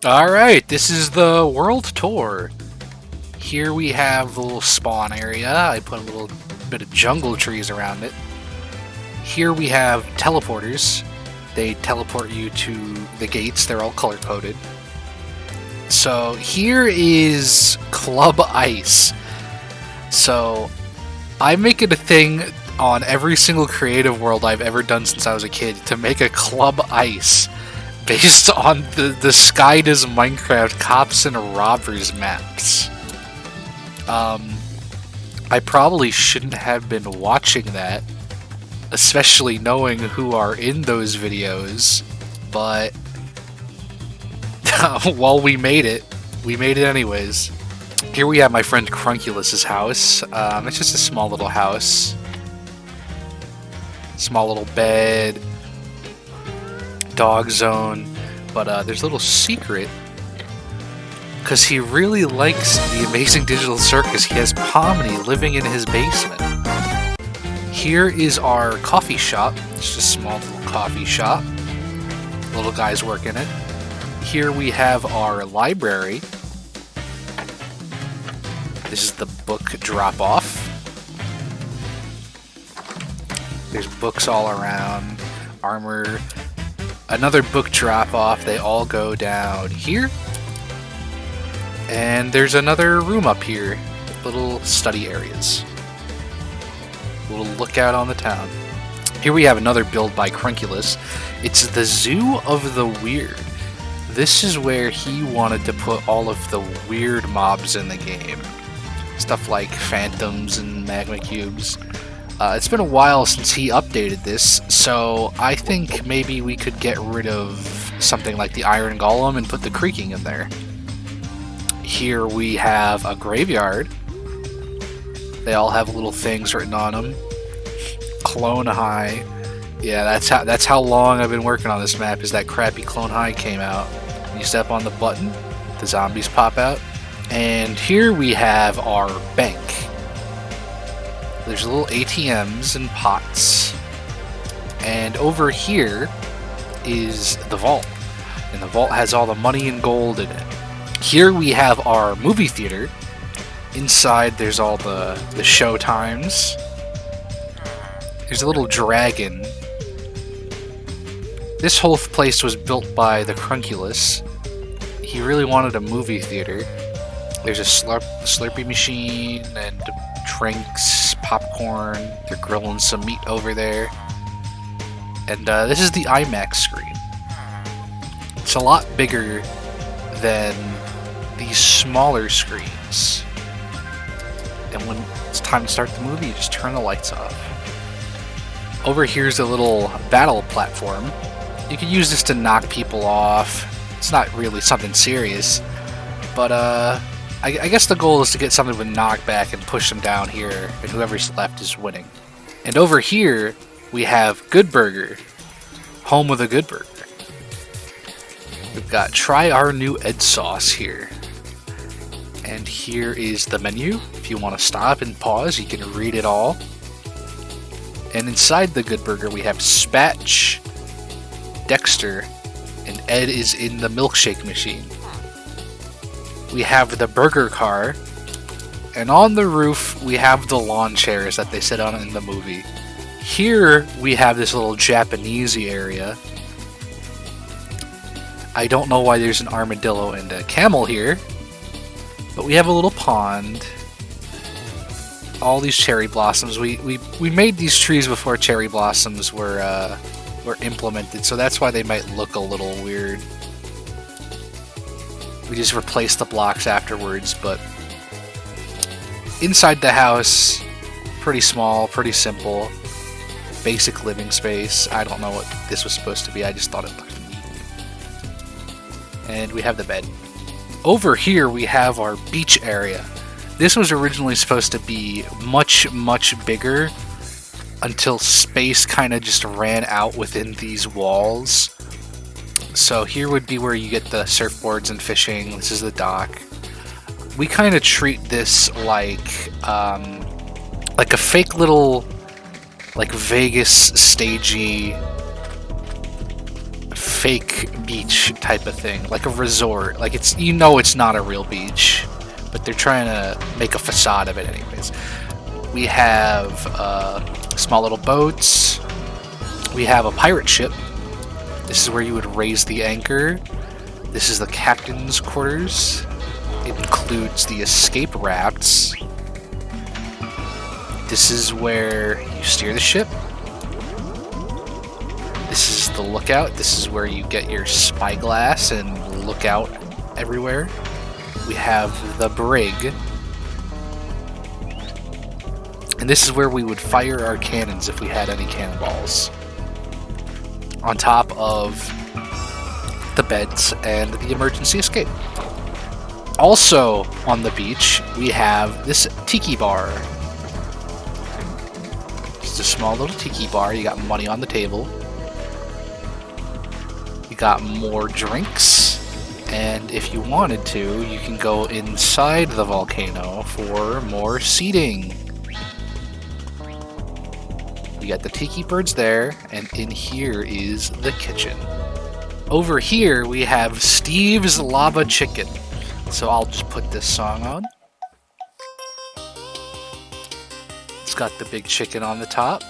Alright, this is the world tour. Here we have the little spawn area. I put a little bit of jungle trees around it. Here we have teleporters. They teleport you to the gates. They're all color-coded. So here is Club Ice. So I make it a thing on every single creative world I've ever done since I was a kid to make a Club Ice based on the Sky Does Minecraft Cops and Robbers maps. I probably shouldn't have been watching that, especially knowing who are in those videos, but well, we made it anyways. Here we have my friend Crunkulus's house. It's just a small little house. Small little bed. Dog zone. But there's a little secret. Because he really likes the Amazing Digital Circus. He has Pomni living in his basement. Here is our coffee shop. It's just a small little coffee shop. Little guys work in it. Here we have our library. This is the book drop-off. There's books all around. Armor. Another book drop-off. They all go down here. And there's another room up here. Little study areas. A little lookout on the town. Here we have another build by Crunkulus. It's the Zoo of the Weird. This is where he wanted to put all of the weird mobs in the game. Stuff like phantoms and magma cubes. It's been a while since he updated this, so I think maybe we could get rid of something like the Iron Golem and put the Creaking in there. Here we have a graveyard. They all have little things written on them. Clone High. Yeah, that's how long I've been working on this map, is that crappy Clone High came out. You step on the button, the zombies pop out. And here we have our bank. There's little ATMs and pots. And over here is the vault. And the vault has all the money and gold in it. Here we have our movie theater. Inside there's all the show times. There's a little dragon. This whole place was built by the Crunkulus. He really wanted a movie theater. There's a Slurpee machine and drinks, popcorn. They're grilling some meat over there. And this is the IMAX screen. It's a lot bigger than these smaller screens. And when it's time to start the movie, you just turn the lights off. Over here's a little battle platform. You can use this to knock people off. It's not really something serious, but I guess the goal is to get something with knockback and push them down here, and whoever's left is winning. And over here, we have Good Burger, home of the Good Burger. We've got Try Our New Ed Sauce here. And here is the menu. If you want to stop and pause, you can read it all. And inside the Good Burger, we have Spatch, Dexter, and Ed is in the milkshake machine. We have the burger car, and on the roof we have the lawn chairs that they sit on in the movie. Here we have this little Japanesey area. I don't know why there's an armadillo and a camel here, but we have a little pond. All these cherry blossoms. We made these trees before cherry blossoms were implemented, so that's why they might look a little weird. We just replaced the blocks afterwards, but inside the house, pretty small, pretty simple, basic living space. I don't know what this was supposed to be, I just thought it looked neat. And we have the bed. Over here we have our beach area. This was originally supposed to be much, much bigger until space kind of just ran out within these walls. So here would be where you get the surfboards and fishing. This is the dock. We kind of treat this like a fake little, like Vegas stagey, fake beach type of thing, like a resort. Like it's, you know, it's not a real beach, but they're trying to make a facade of it anyways. We have small little boats. We have a pirate ship. This is where you would raise the anchor. This is the captain's quarters. It includes the escape rafts. This is where you steer the ship. This is the lookout. This is where you get your spyglass and look out everywhere. We have the brig. And this is where we would fire our cannons if we had any cannonballs. On top of the beds and the emergency escape. Also on the beach, we have this tiki bar. Just a small little tiki bar. You got money on the table. You got more drinks. And if you wanted to, you can go inside the volcano for more seating. We got the tiki birds there, and in here is the kitchen. Over here, we have Steve's Lava Chicken. So I'll just put this song on. It's got the big chicken on the top.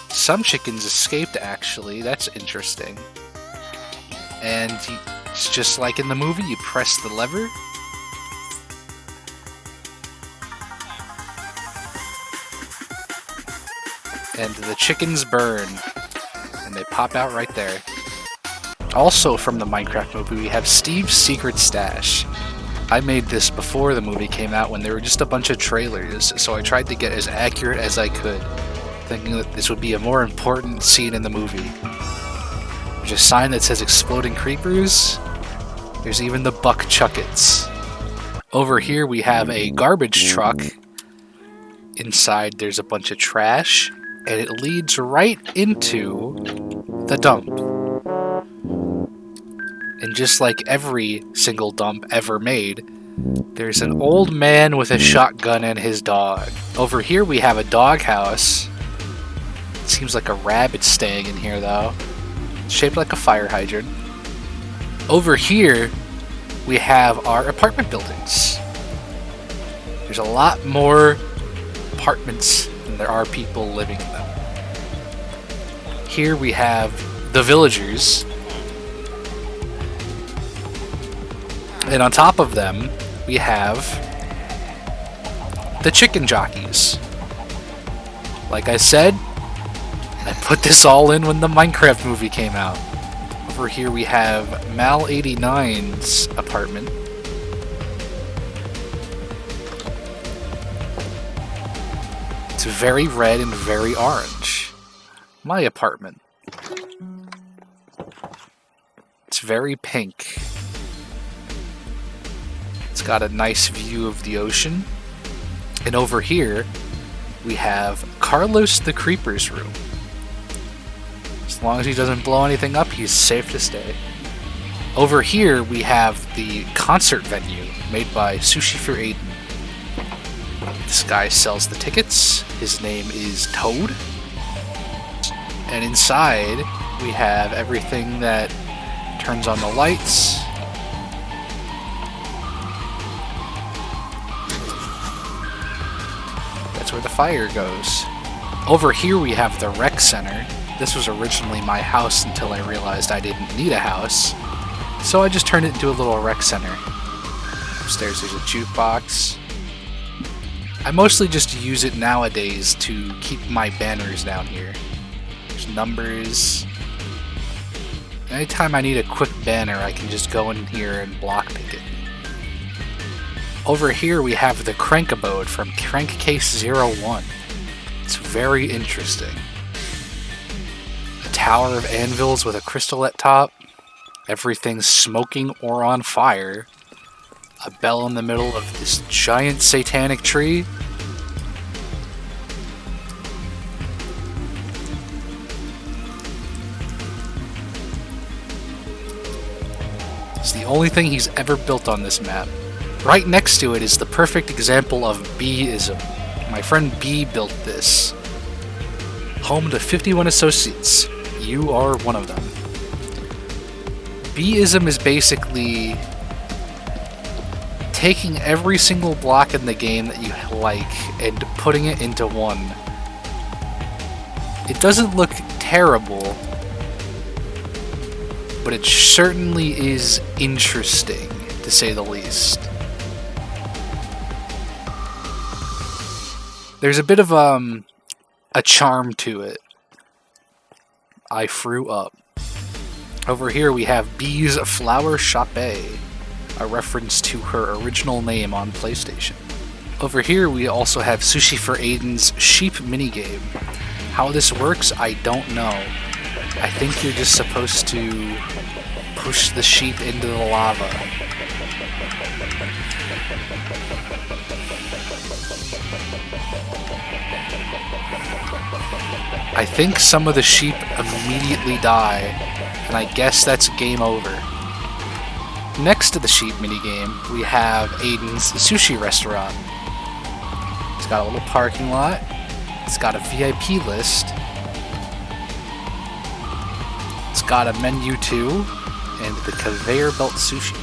Some chickens escaped, actually. That's interesting. And it's just like in the movie, you press the lever. And the chickens burn. And they pop out right there. Also from the Minecraft movie, we have Steve's Secret Stash. I made this before the movie came out when there were just a bunch of trailers, so I tried to get as accurate as I could, thinking that this would be a more important scene in the movie. There's a sign that says Exploding Creepers. There's even the Buck Chuckets. Over here we have a garbage truck. Inside there's a bunch of trash. And it leads right into the dump. And just like every single dump ever made, there's an old man with a shotgun and his dog. Over here we have a doghouse. It seems like a rabbit staying in here though. It's shaped like a fire hydrant. Over here we have our apartment buildings. There's a lot more apartments than there are people living in them. Here we have the villagers. And on top of them, we have the chicken jockeys. Like I said, I put this all in when the Minecraft movie came out. Over here we have Mal89's apartment. It's very red and very orange. My apartment. It's very pink. It's got a nice view of the ocean. And over here, we have Carlos the Creeper's room. As long as he doesn't blow anything up, he's safe to stay. Over here, we have the concert venue made by Sushi for Aiden. This guy sells the tickets. His name is Toad. And inside, we have everything that turns on the lights. That's where the fire goes. Over here we have the rec center. This was originally my house until I realized I didn't need a house. So I just turned it into a little rec center. Upstairs there's a jukebox. I mostly just use it nowadays to keep my banners down here. There's numbers. Anytime I need a quick banner, I can just go in here and block pick it. Over here we have the Crank Abode from Crankcase 01. It's very interesting. A tower of anvils with a crystal at top. Everything's smoking or on fire. A bell in the middle of this giant satanic tree. It's the only thing he's ever built on this map. Right next to it is the perfect example of B-ism. My friend B built this. home to 51 associates. You are one of them. Bee-ism is basically taking every single block in the game that you like and putting it into one. It doesn't look terrible, but it certainly is interesting, to say the least. There's a bit of a charm to it. I threw up. Over here we have Bee's Flower Chape, a reference to her original name on PlayStation. Over here we also have Sushi for Aiden's sheep minigame. How this works, I don't know. I think you're just supposed to push the sheep into the lava. I think some of the sheep immediately die, and I guess that's game over. Next to the sheep minigame, we have Aiden's sushi restaurant. It's got a little parking lot, it's got a VIP list, it's got a menu too, and the conveyor belt sushi.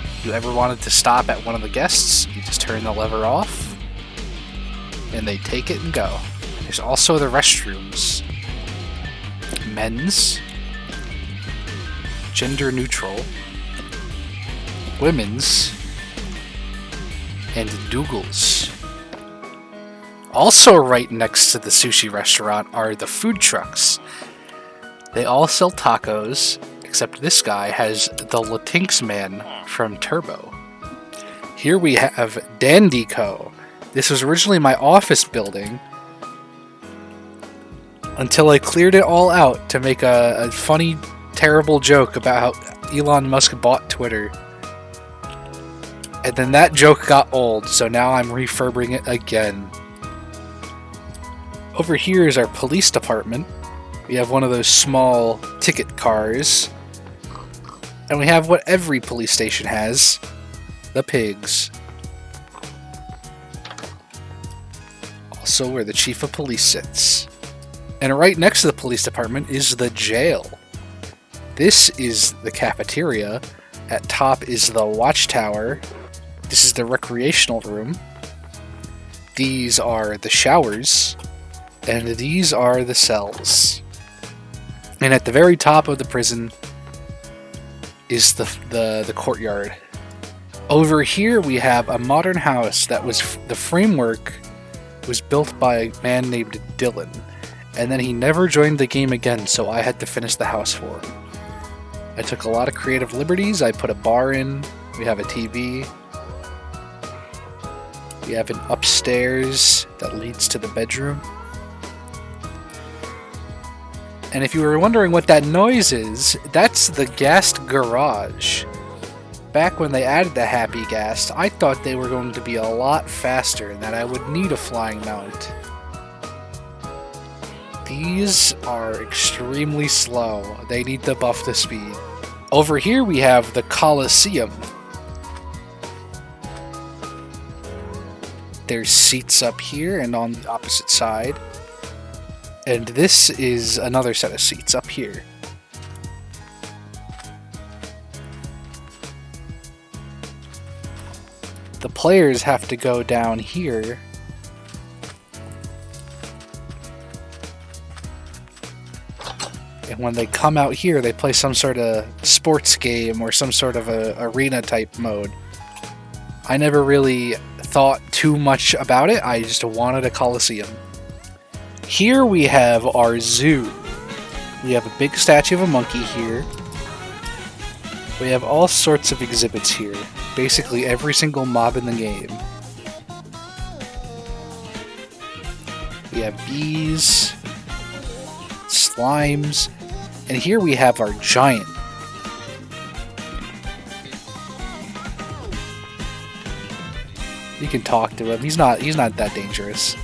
If you ever wanted to stop at one of the guests, you just turn the lever off, and they take it and go. There's also the restrooms. Men's, gender neutral, women's, and Dougals. Also right next to the sushi restaurant are the food trucks. They all sell tacos, except this guy has the Latinx Man from Turbo. Here we have Dandyco. This was originally my office building until I cleared it all out to make a funny, terrible joke about how Elon Musk bought Twitter. And then that joke got old, so now I'm refurbing it again. Over here is our police department. We have one of those small ticket cars. And we have what every police station has, the pigs. Also where the chief of police sits. And right next to the police department is the jail. This is the cafeteria. At top is the watchtower. This is the recreational room. These are the showers. And these are the cells. And at the very top of the prison is the courtyard. Over here we have a modern house that was the framework was built by a man named Dylan. And then he never joined the game again, so I had to finish the house for him. I took a lot of creative liberties. I put a bar in. We have a TV. We have an upstairs that leads to the bedroom. And if you were wondering what that noise is, that's the Ghast Garage. Back when they added the Happy Ghast, I thought they were going to be a lot faster and that I would need a flying mount. These are extremely slow. They need to buff the speed. Over here we have the Coliseum. There's seats up here and on the opposite side. And this is another set of seats up here. The players have to go down here. And when they come out here, they play some sort of sports game or some sort of a arena type mode. I never really thought too much about it. I just wanted a Coliseum. Here we have our zoo. We have a big statue of a monkey here. We have all sorts of exhibits here. Basically every single mob in the game. We have bees, slimes, and here we have our giant. You can talk to him. He's not that dangerous.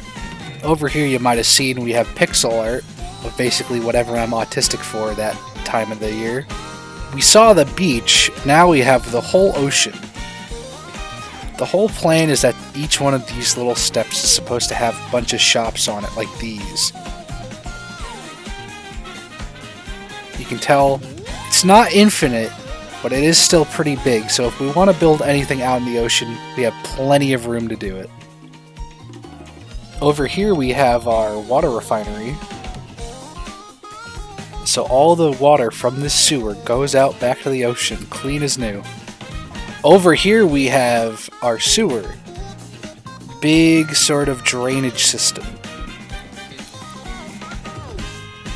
Over here you might have seen we have pixel art of basically whatever I'm autistic for that time of the year. We saw the beach, now we have the whole ocean. The whole plan is that each one of these little steps is supposed to have a bunch of shops on it, like these. You can tell it's not infinite, but it is still pretty big, so if we want to build anything out in the ocean, we have plenty of room to do it. Over here we have our water refinery. So all the water from this sewer goes out back to the ocean, clean as new. Over here we have our sewer. Big sort of drainage system.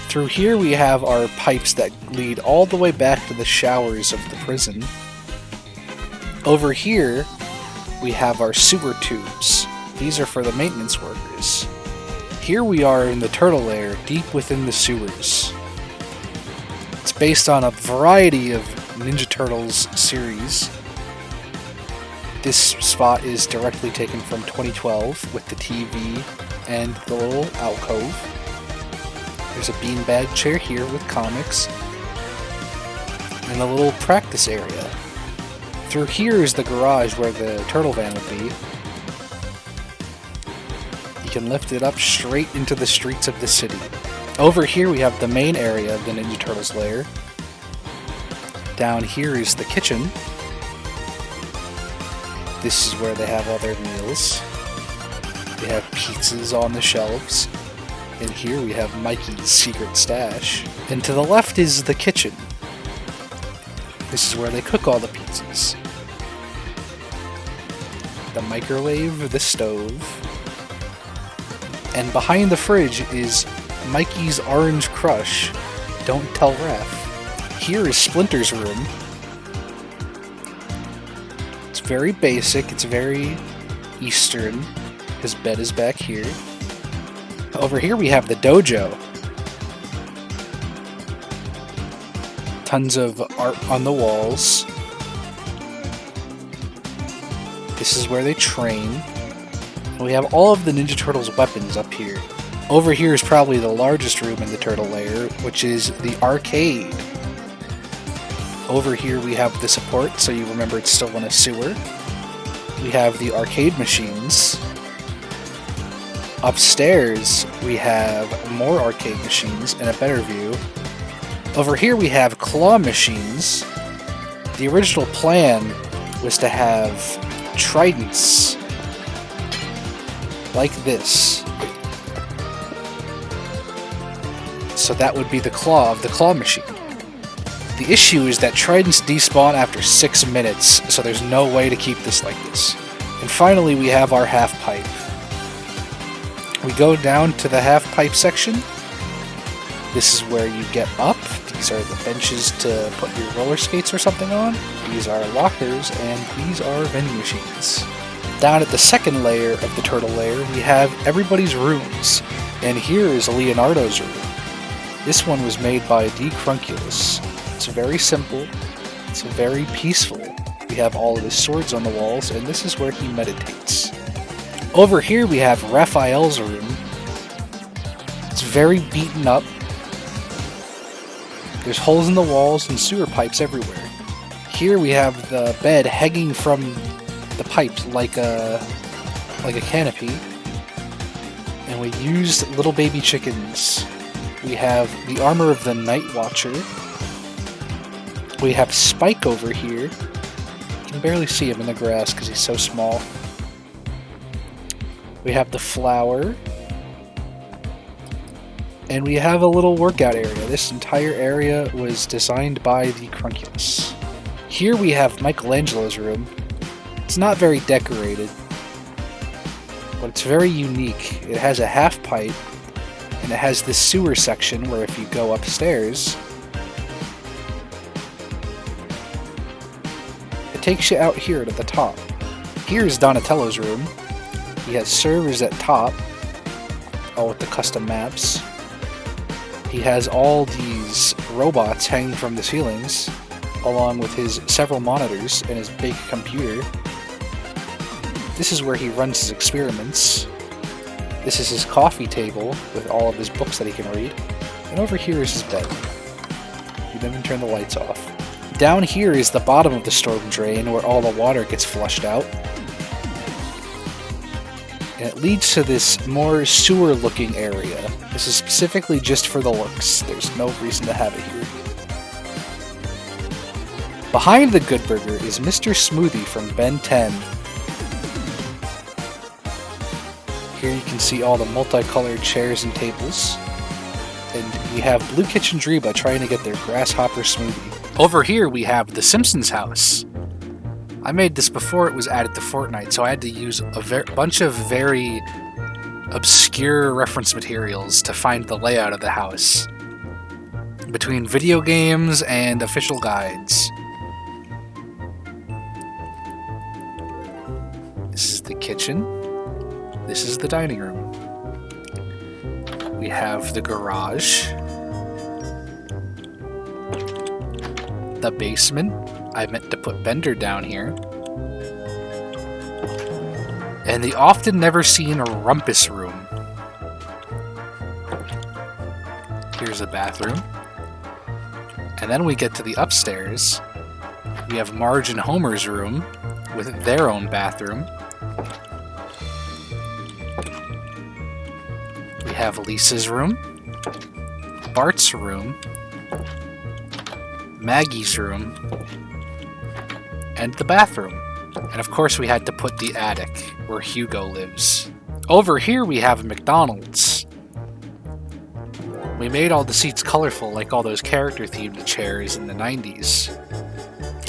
Through here we have our pipes that lead all the way back to the showers of the prison. Over here we have our sewer tubes. These are for the maintenance workers. Here we are in the turtle lair, deep within the sewers. It's based on a variety of Ninja Turtles series. This spot is directly taken from 2012 with the TV and the little alcove. There's a beanbag chair here with comics and a little practice area. Through here is the garage where the turtle van would be. You can lift it up straight into the streets of the city. Over here we have the main area of the Ninja Turtles lair. Down here is the kitchen. This is where they have all their meals. They have pizzas on the shelves. And here we have Mikey's secret stash. And to the left is the kitchen. This is where they cook all the pizzas. The microwave, the stove. And behind the fridge is Mikey's Orange Crush. Don't tell Raph. Here is Splinter's room. It's very basic, it's very Eastern. His bed is back here. Over here we have the dojo. Tons of art on the walls. This is where they train. And we have all of the Ninja Turtles weapons up here. Over here is probably the largest room in the turtle lair, which is the arcade. Over here we have the support, so you remember it's still in a sewer. We have the arcade machines. Upstairs, we have more arcade machines and a better view. Over here we have claw machines. The original plan was to have tridents like this. So that would be the claw of the claw machine. The issue is that tridents despawn after 6 minutes, so there's no way to keep this like this. And finally we have our half pipe. We go down to the half pipe section. This is where you get up. These are the benches to put your roller skates or something on. These are lockers, and these are vending machines. Down at the second layer of the turtle lair, we have everybody's rooms. And here is Leonardo's room. This one was made by D. Crunculus. It's very simple. It's very peaceful. We have all of his swords on the walls, and this is where he meditates. Over here we have Raphael's room. It's very beaten up. There's holes in the walls and sewer pipes everywhere. Here we have the bed hanging from the pipes like a canopy. And we used little baby chickens. We have the armor of the Night Watcher. We have Spike over here. You can barely see him in the grass because he's so small. We have the flower. And we have a little workout area. This entire area was designed by the Crunculus. Here we have Michelangelo's room. It's not very decorated, but it's very unique. It has a half pipe, and it has this sewer section where if you go upstairs, it takes you out here to the top. Here's Donatello's room. He has servers at top, all with the custom maps. He has all these robots hanging from the ceilings, along with his several monitors and his big computer. This is where he runs his experiments. This is his coffee table with all of his books that he can read. And over here is his bed. You didn't even turn the lights off. Down here is the bottom of the storm drain where all the water gets flushed out. And it leads to this more sewer-looking area. This is specifically just for the looks. There's no reason to have it here. Behind the Good Burger is Mr. Smoothie from Ben 10. Here you can see all the multicolored chairs and tables. And we have Blue Kitchen Dreba trying to get their grasshopper smoothie. Over here we have the Simpsons house. I made this before it was added to Fortnite, so I had to use a bunch of very obscure reference materials to find the layout of the house. Between video games and official guides. This is the kitchen. This is the dining room. We have the garage. The basement. I meant to put Bender down here. And the often never seen rumpus room. Here's a bathroom. And then we get to the upstairs. We have Marge and Homer's room with their own bathroom. We have Lisa's room, Bart's room, Maggie's room, and the bathroom. And of course we had to put the attic, where Hugo lives. Over here we have McDonald's. We made all the seats colorful like all those character-themed chairs in the 90s.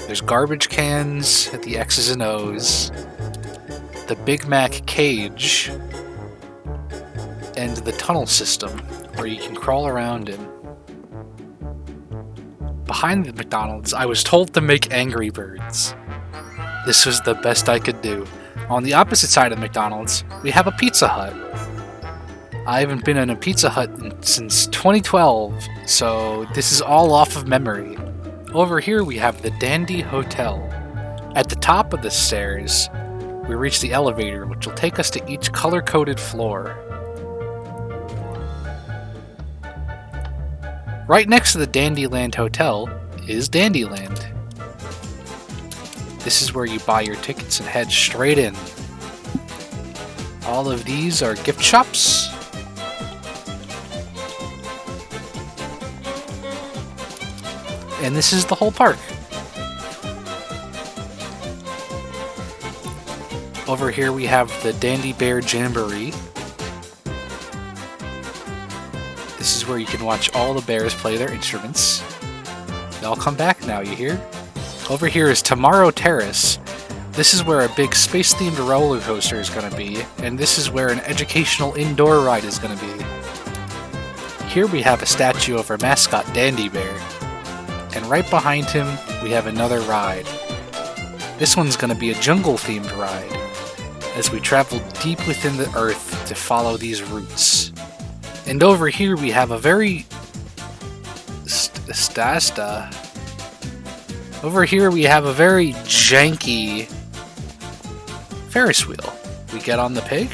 There's garbage cans at the X's and O's, the Big Mac cage, and the tunnel system, where you can crawl around in. Behind the McDonald's, I was told to make Angry Birds. This was the best I could do. On the opposite side of McDonald's, we have a Pizza Hut. I haven't been in a Pizza Hut since 2012, so this is all off of memory. Over here we have the Dandy Hotel. At the top of the stairs, we reach the elevator, which will take us to each color-coded floor. Right next to the Dandyland Hotel is Dandyland. This is where you buy your tickets and head straight in. All of these are gift shops. And this is the whole park. Over here we have the Dandy Bear Jamboree. This is where you can watch all the bears play their instruments. They all come back now, you hear? Over here is Tomorrow Terrace. This is where a big space-themed roller coaster is going to be, and this is where an educational indoor ride is going to be. Here we have a statue of our mascot, Dandy Bear. And right behind him, we have another ride. This one's going to be a jungle-themed ride, as we travel deep within the earth to follow these routes. And over here we have a very... Over here we have a very janky Ferris wheel. We get on the pig,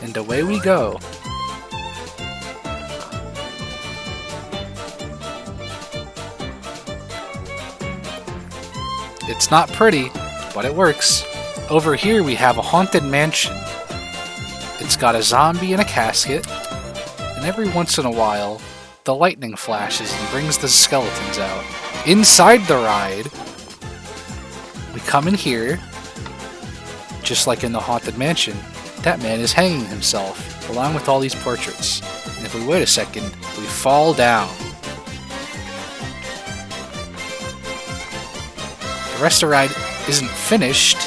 and away we go. It's not pretty, but it works. Over here we have a haunted mansion. It's got a zombie in a casket, and every once in a while, the lightning flashes and brings the skeletons out. Inside the ride, we come in here, just like in the haunted mansion, that man is hanging himself, along with all these portraits. And if we wait a second, we fall down. The rest of the ride isn't finished,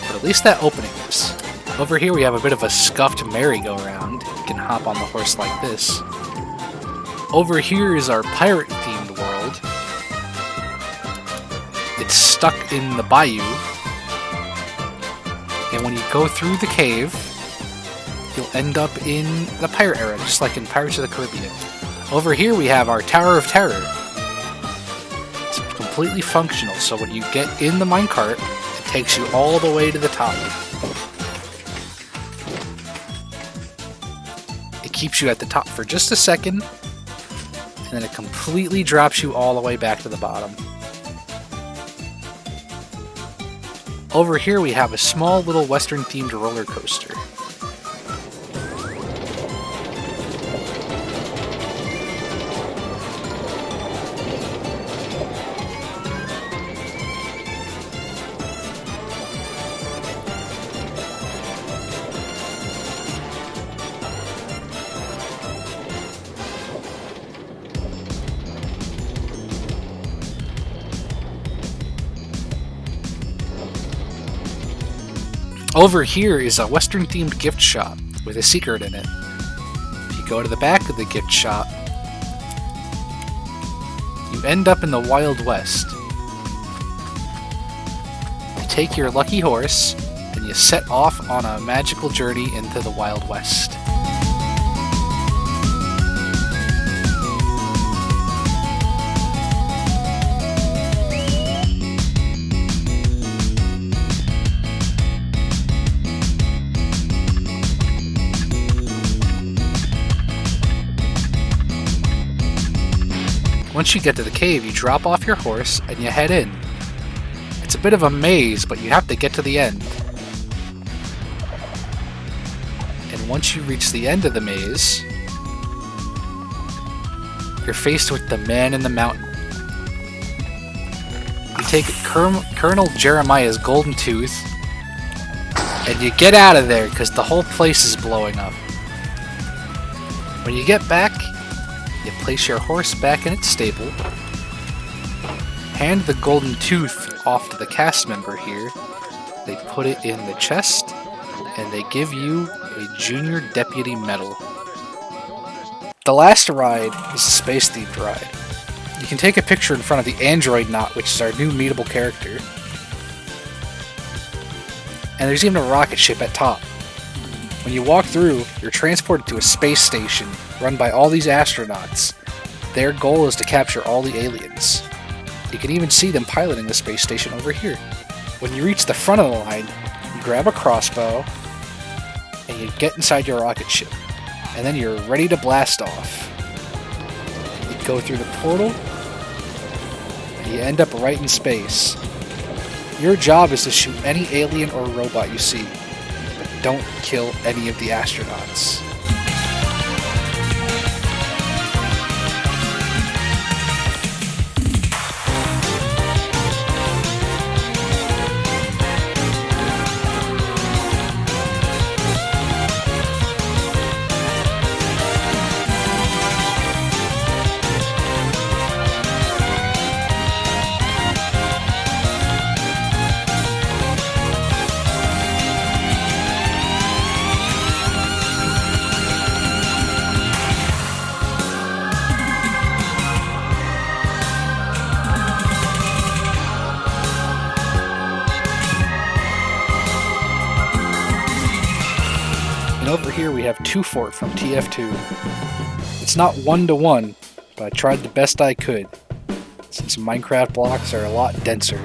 but at least that opening is. Over here we have a bit of a scuffed merry-go-round. You can hop on the horse like this. Over here is our pirate-themed world. It's stuck in the bayou. And when you go through the cave, you'll end up in the pirate era, just like in Pirates of the Caribbean. Over here we have our Tower of Terror. It's completely functional, so when you get in the minecart, it takes you all the way to the top. It keeps you at the top for just a second, and then it completely drops you all the way back to the bottom. Over here we have a small little Western themed roller coaster. Over here is a Western themed gift shop with a secret in it. If you go to the back of the gift shop, you end up in the Wild West. You take your lucky horse and you set off on a magical journey into the Wild West. Once you get to the cave, you drop off your horse and you head in. It's a bit of a maze, but you have to get to the end. And once you reach the end of the maze, you're faced with the Man in the Mountain. You take Colonel Jeremiah's golden tooth, and you get out of there because the whole place is blowing up. When you get back, you place your horse back in its stable, hand the golden tooth off to the cast member here, they put it in the chest, and they give you a junior deputy medal. The last ride is a space-themed ride. You can take a picture in front of the Android Knot, which is our new meetable character. And there's even a rocket ship at top. When you walk through, you're transported to a space station run by all these astronauts. Their goal is to capture all the aliens. You can even see them piloting the space station over here. When you reach the front of the line, you grab a crossbow, and you get inside your rocket ship. And then you're ready to blast off. You go through the portal, and you end up right in space. Your job is to shoot any alien or robot you see. Don't kill any of the astronauts. And over here we have Two Fort from TF2. It's not 1-to-1, but I tried the best I could, since Minecraft blocks are a lot denser.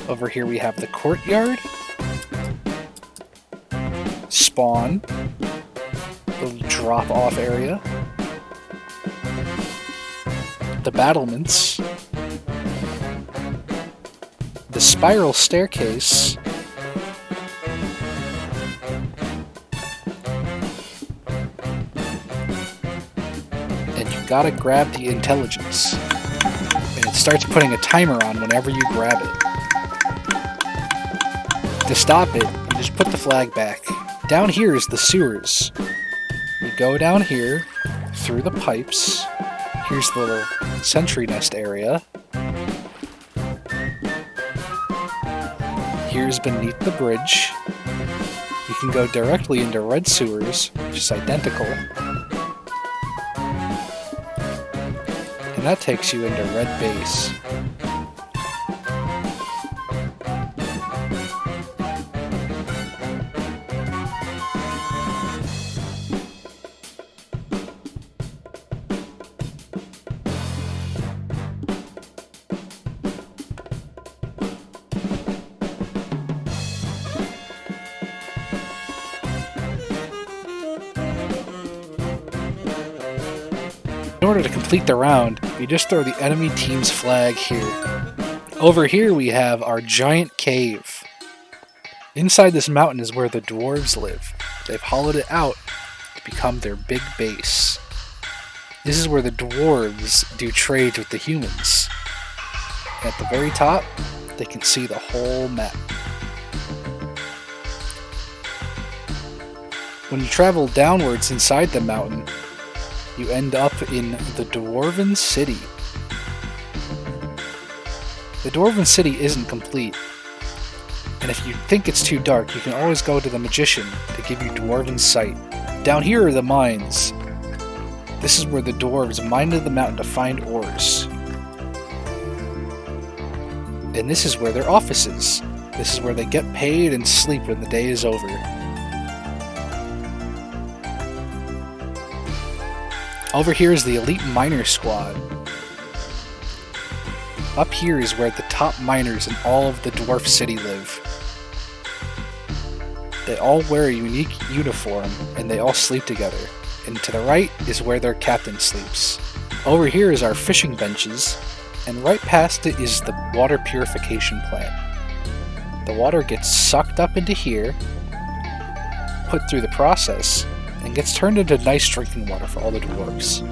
Over here we have the courtyard, spawn, little drop-off area, the battlements, the spiral staircase, and you gotta grab the intelligence. And it starts putting a timer on whenever you grab it. To stop it, you just put the flag back. Down here is the sewers. You go down here, through the pipes. Here's the little sentry nest area. Here's beneath the bridge. You can go directly into red sewers, which is identical. And that takes you into red base. In order to complete the round, you just throw the enemy team's flag here. Over here we have our giant cave. Inside this mountain is where the dwarves live. They've hollowed it out to become their big base. This is where the dwarves do trades with the humans. At the very top, they can see the whole map. When you travel downwards inside the mountain, you end up in the Dwarven City. The Dwarven City isn't complete, and if you think it's too dark, you can always go to the Magician to give you Dwarven Sight. Down here are the mines. This is where the dwarves mined the mountain to find ores. And this is where their office is. This is where they get paid and sleep when the day is over. Over here is the Elite Miner Squad. Up here is where the top miners in all of the Dwarf City live. They all wear a unique uniform, and they all sleep together. And to the right is where their captain sleeps. Over here is our fishing benches, and right past it is the water purification plant. The water gets sucked up into here, put through the process, and gets turned into nice drinking water for all the dwarves.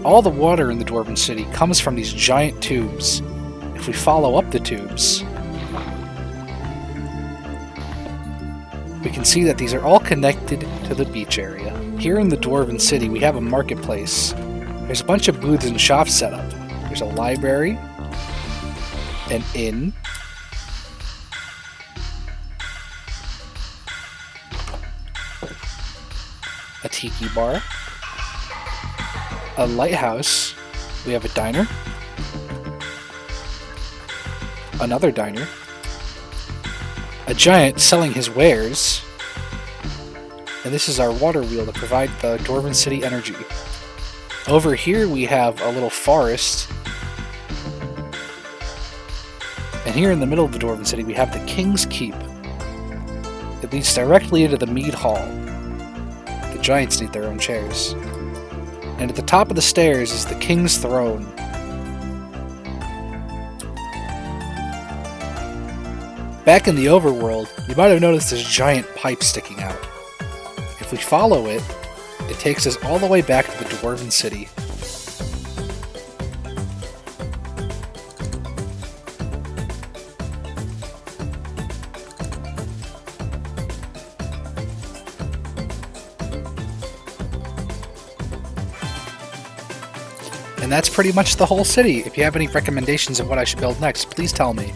All the water in the Dwarven City comes from these giant tubes. If we follow up the tubes, we can see that these are all connected to the beach area. Here in the Dwarven City, we have a marketplace. There's a bunch of booths and shops set up. There's a library, an inn, a tiki bar, a lighthouse, we have a diner, another diner, a giant selling his wares, and this is our water wheel to provide the Dwarven City energy. Over here we have a little forest, and here in the middle of the Dwarven City we have the King's Keep. It leads directly into the Mead Hall. The giants need their own chairs. And at the top of the stairs is the King's Throne. Back in the overworld, you might have noticed this giant pipe sticking out. If we follow it, it takes us all the way back to the Dwarven City. And that's pretty much the whole city. If you have any recommendations of what I should build next, please tell me.